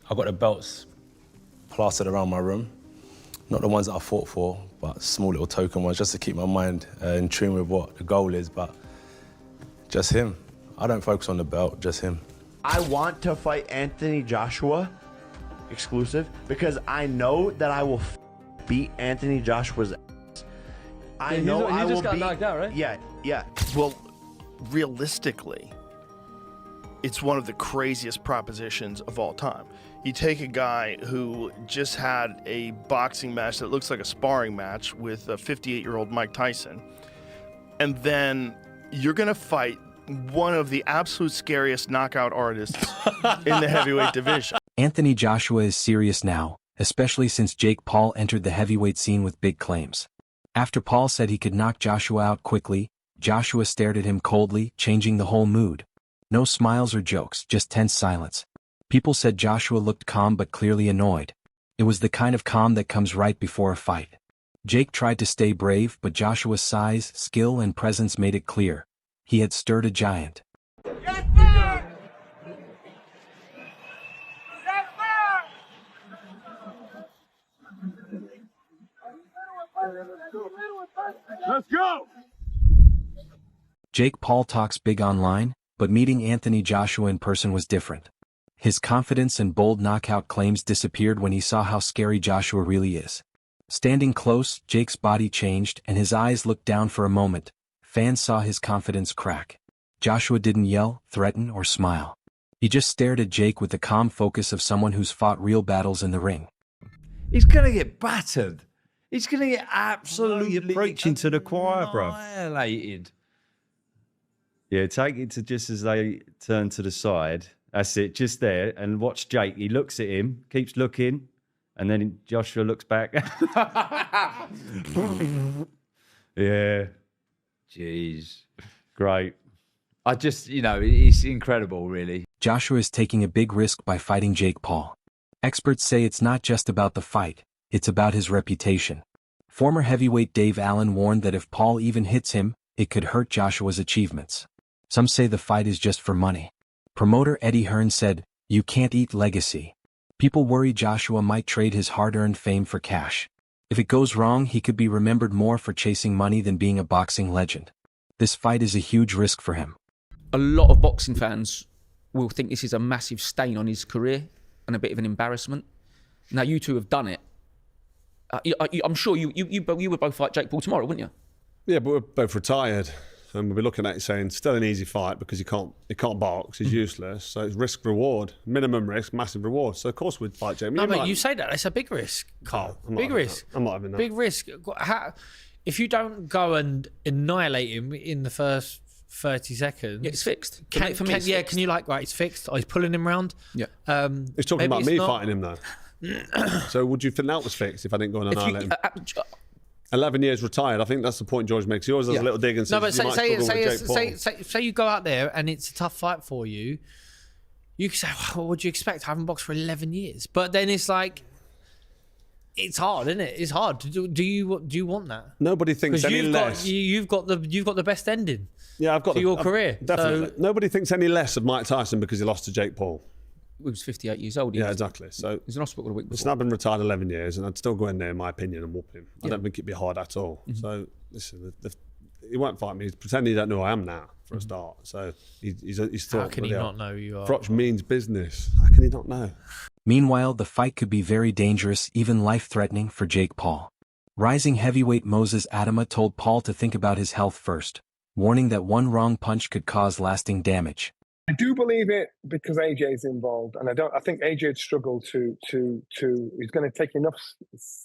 I got the belts plastered around my room. Not the ones that I fought for, but small little token ones, just to keep my mind in tune with what the goal is, but just him. I don't focus on the belt, just him. I want to fight Anthony Joshua, exclusive, because I know that I will beat Anthony Joshua's ass. I know I will beat... You just got knocked out, right? Yeah. Well, realistically, it's one of the craziest propositions of all time. You take a guy who just had a boxing match that looks like a sparring match with a 58-year-old Mike Tyson, and then you're going to fight one of the absolute scariest knockout artists in the heavyweight division. Anthony Joshua is serious now, especially since Jake Paul entered the heavyweight scene with big claims. After Paul said he could knock Joshua out quickly, Joshua stared at him coldly, changing the whole mood. No smiles or jokes, just tense silence. People said Joshua looked calm but clearly annoyed. It was the kind of calm that comes right before a fight. Jake tried to stay brave, but Joshua's size, skill, and presence made it clear. He had stirred a giant. Yes, sir! Yes, sir! Let's go! Jake Paul talks big online, but meeting Anthony Joshua in person was different. His confidence and bold knockout claims disappeared when he saw how scary Joshua really is. Standing close, Jake's body changed and his eyes looked down for a moment. Fans saw his confidence crack. Joshua didn't yell, threaten, or smile. He just stared at Jake with the calm focus of someone who's fought real battles in the ring. He's going to get battered. He's going to get absolutely You're preaching to the choir, bro. annihilated. Yeah, take it to just as they turn to the side. That's it, just there. And watch Jake. He looks at him, keeps looking, and then Joshua looks back. Yeah. Jeez. Great. I just, it's incredible, really. Joshua is taking a big risk by fighting Jake Paul. Experts say it's not just about the fight, it's about his reputation. Former heavyweight Dave Allen warned that if Paul even hits him, it could hurt Joshua's achievements. Some say the fight is just for money. Promoter Eddie Hearn said, "You can't eat legacy." People worry Joshua might trade his hard-earned fame for cash. If it goes wrong, he could be remembered more for chasing money than being a boxing legend. This fight is a huge risk for him. A lot of boxing fans will think this is a massive stain on his career and a bit of an embarrassment. Now, you two have done it. I'm sure you would both fight Jake Paul tomorrow, wouldn't you? Yeah, but we're both retired. And we'll be looking at it saying, still an easy fight because he can't box, he's useless. So it's risk reward, minimum risk, massive reward. So of course we'd fight Jamie. No, but you say that, it's a big risk, Carl. Big risk. I'm not having that. Big risk. If you don't go and annihilate him in the first 30 seconds... Yeah, it's fixed. Can you right, it's fixed. Oh, he's pulling him round. Yeah. He's talking about me fighting him though. So would you think that was fixed if I didn't go and annihilate him? 11 years retired. I think that's the point George makes. He always does a little dig and says, no, but say you go out there and it's a tough fight for you. You can say, well, what do you expect? I haven't boxed for 11 years. But then it's like, it's hard, isn't it? It's hard. Do you want that? Nobody thinks any less. You've got the best ending. Yeah, I've got to your career. Definitely. So, nobody thinks any less of Mike Tyson because he lost to Jake Paul. He was 58 years old. Yeah, exactly. So he was in hospital a week before. Listen, I've been retired 11 years, and I'd still go in there, in my opinion, and whoop him. I don't think it'd be hard at all. So listen, he won't fight me. He's pretending he don't know who I am now, for a start. So he's thought. How can he not know who you are? Froch means business. How can he not know? Meanwhile, the fight could be very dangerous, even life-threatening for Jake Paul. Rising heavyweight Moses Adama told Paul to think about his health first, warning that one wrong punch could cause lasting damage. I do believe it because AJ's involved, and I think AJ'd struggle to. He's going to take enough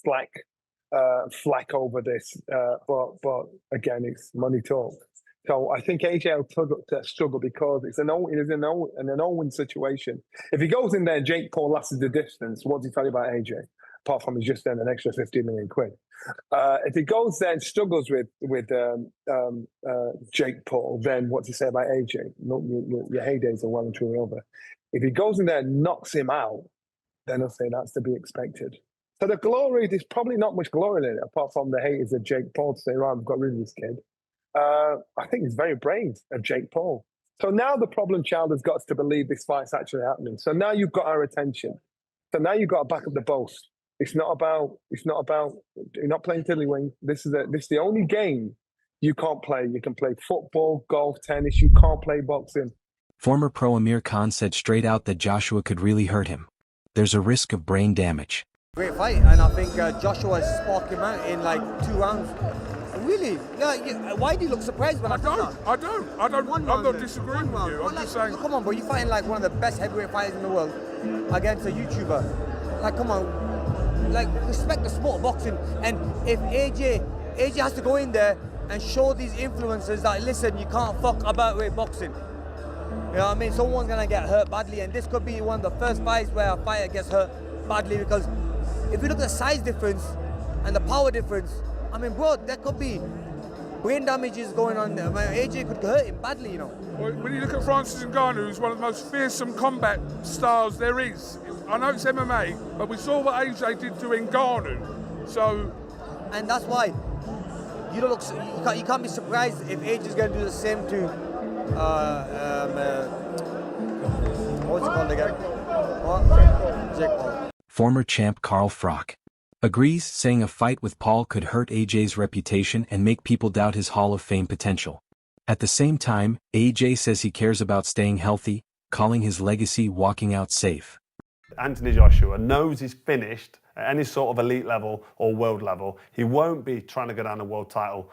flack over this, but again, it's money talk. So I think AJ will struggle because it's an Owen situation. If he goes in there, Jake Paul lasted the distance. What does he tell you about AJ? Apart from he's just earned an extra 15 million quid. If he goes there and struggles with Jake Paul, then what do you say about AJ? Your heydays are well and truly over. If he goes in there and knocks him out, then I'll say that's to be expected. So the glory, there's probably not much glory in it, apart from the haters of Jake Paul to say, right, I've got rid of this kid. I think it's very brave of Jake Paul. So now the problem child has got us to believe this fight's actually happening. So now you've got our attention. So now you've got to back up the boast. It's not about. You're not playing tiddlywink. This is the only game you can't play. You can play football, golf, tennis. You can't play boxing. Former pro Amir Khan said straight out that Joshua could really hurt him. There's a risk of brain damage. Great fight, and I think Joshua sparked him out in like 2 rounds. Really? Yeah, why do you look surprised when I don't. I'm not disagreeing with you. I'm just saying. Come on, bro. You're fighting like one of the best heavyweight fighters in the world against a YouTuber. Like, come on. Like, respect the sport of boxing. And if AJ has to go in there and show these influencers that, listen, you can't fuck about with boxing. You know what I mean? Someone's going to get hurt badly, and this could be one of the first fights where a fighter gets hurt badly, because if you look at the size difference and the power difference, I mean, bro, there could be brain damages going on there. AJ could hurt him badly, you know. Well, when you look at Francis Ngannou, who's one of the most fearsome combat styles there is. I know it's MMA, but we saw what AJ did to Ngannou. So, and that's why you don't look. You can't be surprised if AJ is going to do the same to. What's it called again? What? Jake Paul. Former champ Carl Froch agrees, saying a fight with Paul could hurt AJ's reputation and make people doubt his Hall of Fame potential. At the same time, AJ says he cares about staying healthy, calling his legacy walking out safe. Anthony Joshua knows he's finished at any sort of elite level or world level. He won't be trying to go down the world title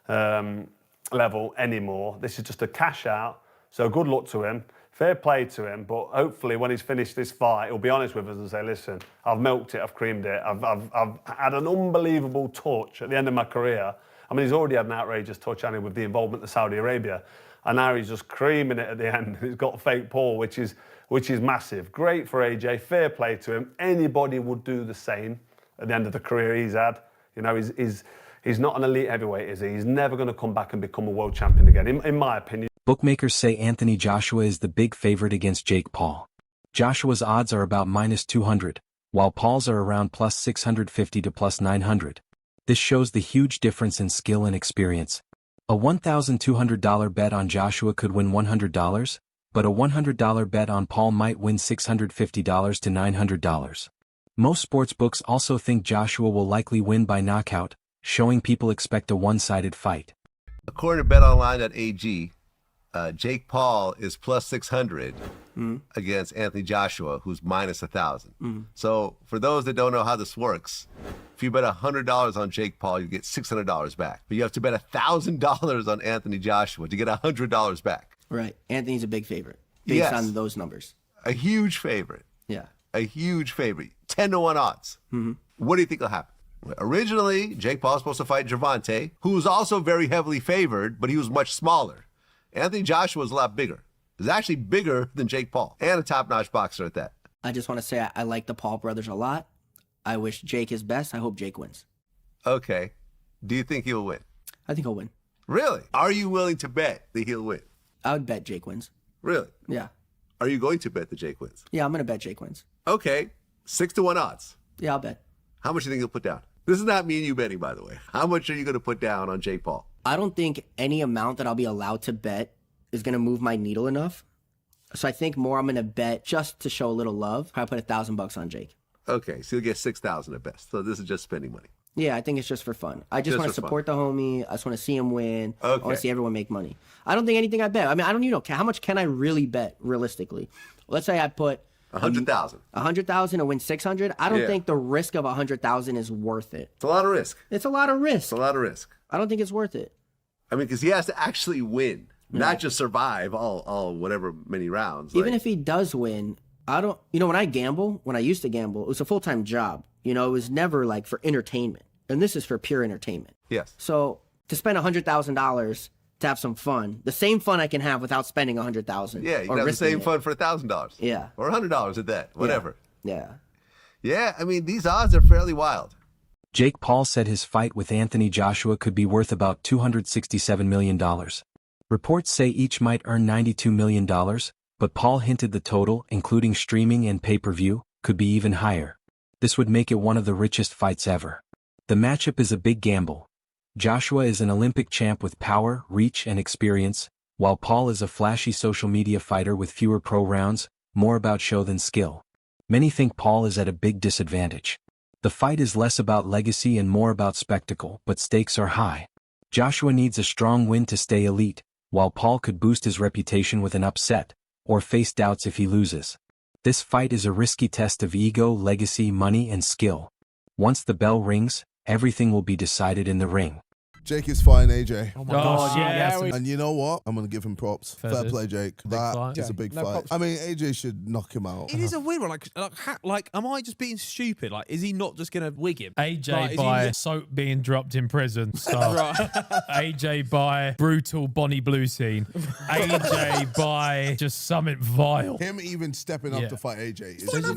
level anymore. This is just a cash out. So good luck to him. Fair play to him. But hopefully when he's finished this fight, he'll be honest with us and say, listen, I've milked it, I've creamed it. I've had an unbelievable touch at the end of my career. I mean, he's already had an outrageous touch, Annie, with the involvement of Saudi Arabia. And now he's just creaming it at the end. He's got fake Paul, which is massive. Great for AJ, fair play to him. Anybody would do the same at the end of the career he's had. You know, he's not an elite heavyweight, is he? He's never going to come back and become a world champion again, in my opinion. Bookmakers say Anthony Joshua is the big favorite against Jake Paul. Joshua's odds are about -200, while Paul's are around +650 to +900. This shows the huge difference in skill and experience. A $1,200 bet on Joshua could win $100, but a $100 bet on Paul might win $650 to $900. Most sportsbooks also think Joshua will likely win by knockout, showing people expect a one-sided fight. According to BetOnline.ag, Jake Paul is +600 against Anthony Joshua, who's -1,000. So for those that don't know how this works, if you bet $100 on Jake Paul, you get $600 back. But you have to bet $1,000 on Anthony Joshua to get $100 back. Right. Anthony's a big favorite based on those numbers. A huge favorite. Yeah. A huge favorite. 10-1 odds. What do you think will happen? Originally, Jake Paul was supposed to fight Gervonta, who was also very heavily favored, but he was much smaller. Anthony Joshua was a lot bigger. He's actually bigger than Jake Paul, and a top-notch boxer at that. I just want to say I like the Paul brothers a lot. I wish Jake his best. I hope Jake wins. Okay. Do you think he'll win? I think he'll win. Really? Are you willing to bet that he'll win? I would bet Jake wins. Really? Yeah. Are you going to bet that Jake wins? Yeah, I'm going to bet Jake wins. Okay. 6-1 odds. Yeah, I'll bet. How much do you think he'll put down? This is not me and you betting, by the way. How much are you going to put down on Jake Paul? I don't think any amount that I'll be allowed to bet is going to move my needle enough. So I think more I'm going to bet just to show a little love. Probably put $1,000 on Jake. Okay, so you'll get $6,000 at best. So this is just spending money. Yeah, I think it's just for fun. I just want to support the homie. I just want to see him win. I want to see everyone make money. I don't think anything I bet. I mean, I don't even know. How much can I really bet realistically? Let's say I put 100,000. 100,000 to win 600. I don't think the risk of 100,000 is worth it. It's a lot of risk. It's a lot of risk. It's a lot of risk. I don't think it's worth it. I mean, because he has to actually win, not just survive all whatever many rounds. Even if he does win, I don't. You know, when I used to gamble, it was a full-time job. You know, it was never like for entertainment, and this is for pure entertainment. Yes. So to spend $100,000 to have some fun, the same fun I can have without spending $100,000. Yeah, you can have the same fun for $1,000. Yeah. Or $100 at that, whatever. Yeah. Yeah, I mean, these odds are fairly wild. Jake Paul said his fight with Anthony Joshua could be worth about $267 million. Reports say each might earn $92 million, but Paul hinted the total, including streaming and pay-per-view, could be even higher. This would make it one of the richest fights ever. The matchup is a big gamble. Joshua is an Olympic champ with power, reach, and experience, while Paul is a flashy social media fighter with fewer pro rounds, more about show than skill. Many think Paul is at a big disadvantage. The fight is less about legacy and more about spectacle, but stakes are high. Joshua needs a strong win to stay elite, while Paul could boost his reputation with an upset, or face doubts if he loses. This fight is a risky test of ego, legacy, money, and skill. Once the bell rings, everything will be decided in the ring. Jake is fighting AJ. Oh my gosh, yeah. And you know what? I'm going to give him props. Fair play, Jake. That is a big fight. props. I mean, AJ should knock him out. It is a weird one. Like, am I just being stupid? Like, is he not just going to wig him? AJ Like, is by he- soap being dropped in prison style. AJ by brutal Bonnie Blue scene. AJ by just something vile. Him even stepping up to fight AJ is AJ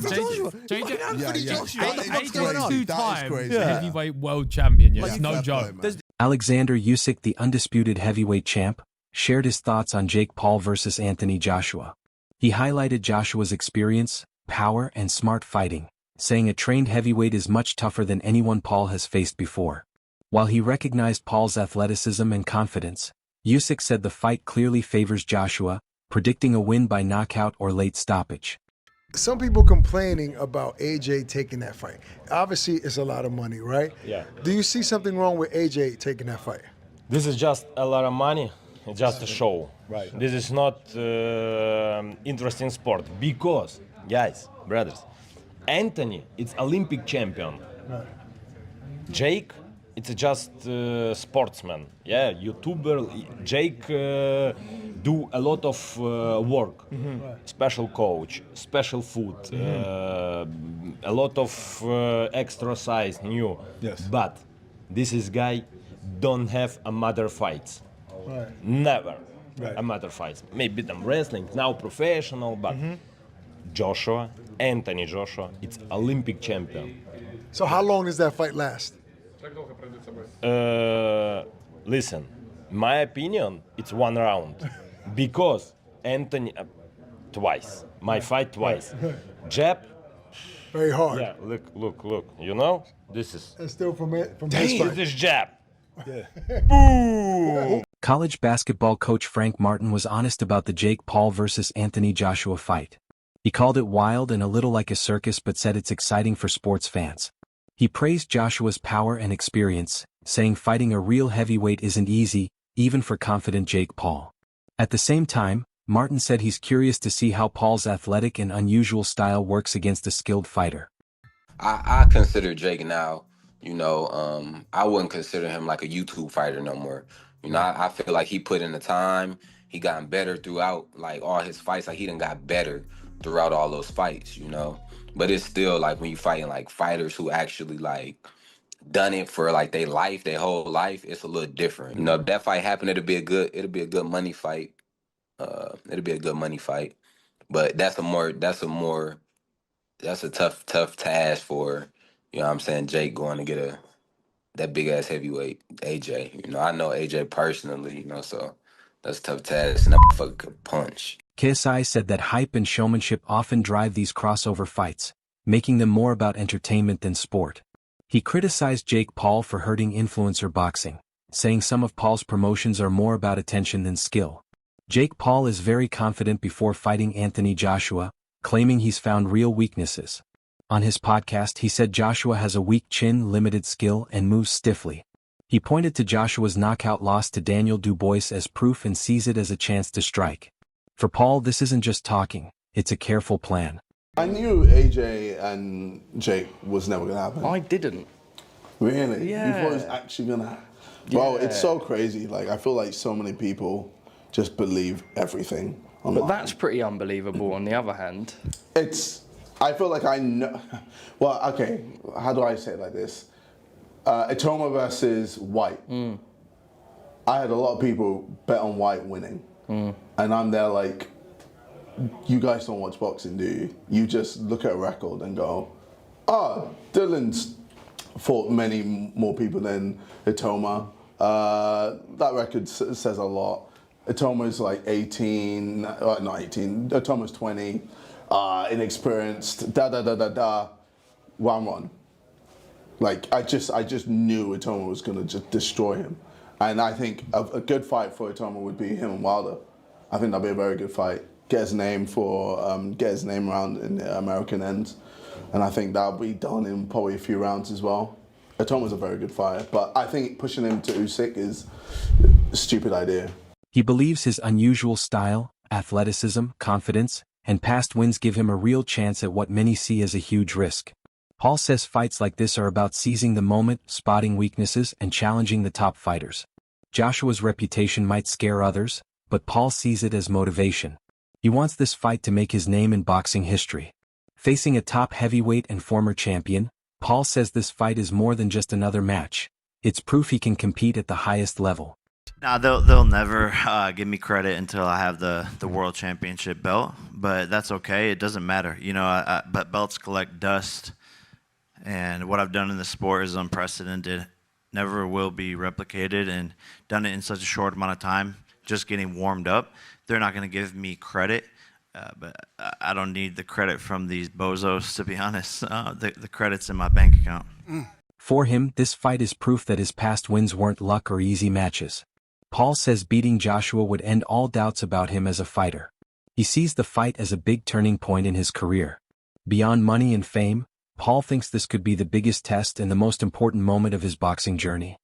crazy. That is crazy. Heavyweight world champion. Yeah, it's no fair joke. play, man. Alexander Usyk, the undisputed heavyweight champ, shared his thoughts on Jake Paul versus Anthony Joshua. He highlighted Joshua's experience, power, and smart fighting, saying a trained heavyweight is much tougher than anyone Paul has faced before. While he recognized Paul's athleticism and confidence, Usyk said the fight clearly favors Joshua, predicting a win by knockout or late stoppage. Some people complaining about AJ taking that fight. Obviously, it's a lot of money, right? Yeah. Do you see something wrong with AJ taking that fight? This is just a lot of money. It's just a show. Right. This is not interesting sport because, guys, brothers, Anthony, it's Olympic champion. Right. Jake, it's just sportsman. Yeah, YouTuber. Jake do a lot of work. Special coach, special food, a lot of exercise, new. Yes. But this is guy don't have a mother fights. Right. Never Right. a mother fights. Maybe them wrestling now professional, but Joshua, Anthony Joshua, it's Olympic champion. So how long does that fight last? Listen, my opinion, it's 1 round because Anthony twice. My fight twice. Jab. Very hard. Yeah, look. You know, this is. And still from this Damn, fight. this jab. Yeah. Boom. College basketball coach Frank Martin was honest about the Jake Paul versus Anthony Joshua fight. He called it wild and a little like a circus, but said it's exciting for sports fans. He praised Joshua's power and experience, saying fighting a real heavyweight isn't easy, even for confident Jake Paul. At the same time, Martin said he's curious to see how Paul's athletic and unusual style works against a skilled fighter. I consider Jake now, I wouldn't consider him like a YouTube fighter no more. I feel like he put in the time, he gotten better throughout like all his fights, like he done got better throughout all those fights, But it's still like when you fighting like fighters who actually like done it for like their whole life, it's a little different. If that fight happened, it'll be a good money fight. It'll be a good money fight. But that's a tough task for, Jake going to get that big ass heavyweight AJ. I know AJ personally, so that's a tough task, and that motherfucker could punch. KSI said that hype and showmanship often drive these crossover fights, making them more about entertainment than sport. He criticized Jake Paul for hurting influencer boxing, saying some of Paul's promotions are more about attention than skill. Jake Paul is very confident before fighting Anthony Joshua, claiming he's found real weaknesses. On his podcast, he said Joshua has a weak chin, limited skill, and moves stiffly. He pointed to Joshua's knockout loss to Daniel Dubois as proof and sees it as a chance to strike. For Paul, this isn't just talking, it's a careful plan. I knew AJ and Jake was never going to happen. I didn't. Really? Yeah. You thought it was actually going to happen? Bro, it's so crazy. Like, I feel like so many people just believe everything online. But that's pretty unbelievable on the other hand. I feel like I know. Well, okay, how do I say it like this? Itoma versus White. I had a lot of people bet on White winning. And I'm there like, you guys don't watch boxing, do you? You just look at a record and go, Dylan's fought many more people than Itoma. That record says a lot. Itoma's like 18, not 18, Itoma's 20, inexperienced, one. Like, I just knew Itoma was gonna just destroy him. And I think a good fight for Itoma would be him and Wilder. I think that'd be a very good fight. Get his name around in the American end. and I think that'll be done in probably a few rounds as well. Atoma's a very good fighter, but I think pushing him to Usyk is a stupid idea. He believes his unusual style, athleticism, confidence, and past wins give him a real chance at what many see as a huge risk. Paul says fights like this are about seizing the moment, spotting weaknesses, and challenging the top fighters. Joshua's reputation might scare others, but Paul sees it as motivation. He wants this fight to make his name in boxing history. Facing a top heavyweight and former champion, Paul says this fight is more than just another match. It's proof he can compete at the highest level. Now they'll never give me credit until I have the world championship belt, but that's okay. It doesn't matter, but belts collect dust, and what I've done in the sport is unprecedented. Never will be replicated, and done it in such a short amount of time. Just getting warmed up, they're not going to give me credit, but I don't need the credit from these bozos, to be honest. The credit's in my bank account. For him, this fight is proof that his past wins weren't luck or easy matches. Paul says beating Joshua would end all doubts about him as a fighter. He sees the fight as a big turning point in his career. Beyond money and fame, Paul thinks this could be the biggest test and the most important moment of his boxing journey.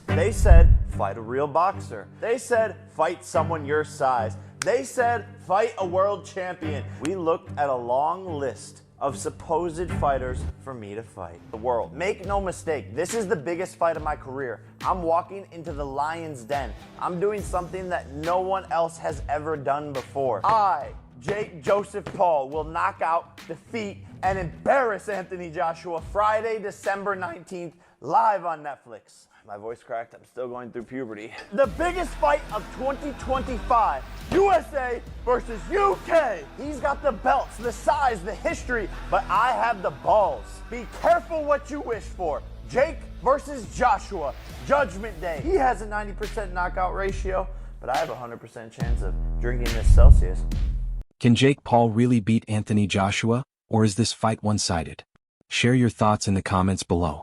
They said, fight a real boxer. They said, fight someone your size. They said, fight a world champion. We looked at a long list of supposed fighters for me to fight the world. Make no mistake, this is the biggest fight of my career. I'm walking into the lion's den. I'm doing something that no one else has ever done before. I, Jake Joseph Paul, will knock out, defeat, and embarrass Anthony Joshua Friday, December 19th, live on Netflix. My voice cracked, I'm still going through puberty. The biggest fight of 2025, USA versus UK. He's got the belts, the size, the history, but I have the balls. Be careful what you wish for. Jake versus Joshua, Judgment Day. He has a 90% knockout ratio, but I have a 100% chance of drinking this Celsius. Can Jake Paul really beat Anthony Joshua, or is this fight one-sided? Share your thoughts in the comments below.